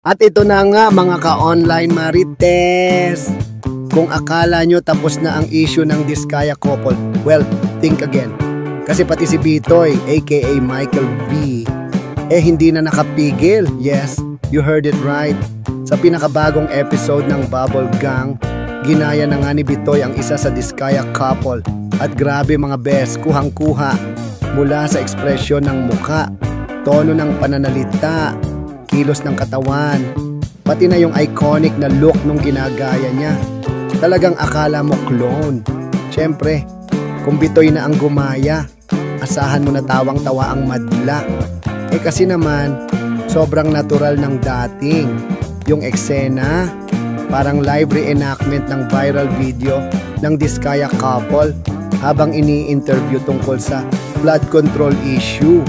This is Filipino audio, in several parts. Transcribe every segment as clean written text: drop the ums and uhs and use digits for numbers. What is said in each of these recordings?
At ito na nga mga ka-online marites. Kung akala nyo tapos na ang issue ng Diskaya couple, well, think again. Kasi pati si Bitoy, aka Michael V, hindi na nakapigil. Yes, you heard it right. Sa pinakabagong episode ng Bubble Gang, ginaya na nga ni Bitoy ang isa sa Diskaya couple. At grabe mga bes, kuhang-kuha mula sa ekspresyon ng muka, tono ng pananalita, kilos ng katawan, pati na yung iconic na look nung ginagaya niya. Talagang akala mo clone. Siyempre, kung Bitoy na ang gumaya, asahan mo na tawang-tawa ang madla. Kasi naman, sobrang natural ng dating. Yung eksena, parang live reenactment ng viral video ng Diskaya couple habang ini-interview tungkol sa blood control issue.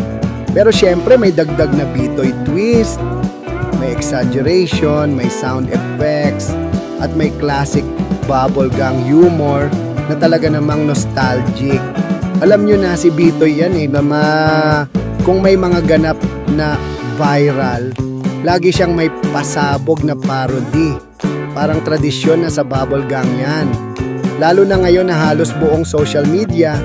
Pero syempre may dagdag na Bitoy twist, may exaggeration, may sound effects, at may classic bubble gang humor na talaga namang nostalgic. Alam nyo na si Bitoy yan kung may mga ganap na viral, lagi siyang may pasabog na parody. Parang tradisyon na sa bubble gang yan. Lalo na ngayon na halos buong social media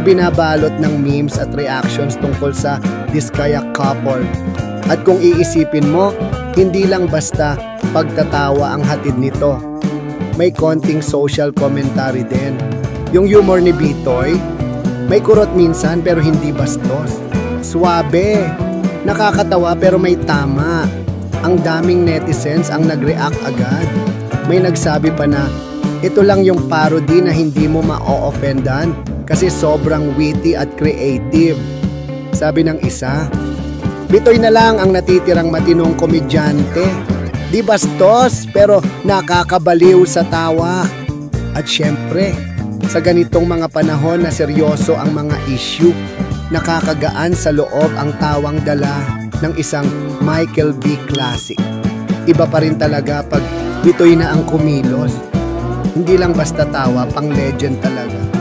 binabalot ng memes at reactions tungkol sa Diskaya couple. At kung iisipin mo, hindi lang basta pagtatawa ang hatid nito. May konting social commentary din. Yung humor ni Bitoy, may kurot minsan pero hindi bastos. Suabe, nakakatawa pero may tama. Ang daming netizens ang nag-react agad. May nagsabi pa na, ito lang yung parody na hindi mo ma-o-offendan kasi sobrang witty at creative. Sabi ng isa, Bitoy na lang ang natitirang matinong komedyante. Di bastos pero nakakabaliw sa tawa. At syempre, sa ganitong mga panahon na seryoso ang mga issue, nakakagaan sa loob ang tawang dala ng isang Michael V classic. Iba pa rin talaga pag Bitoy na ang kumilos. Hindi lang basta tawa, pang legend talaga.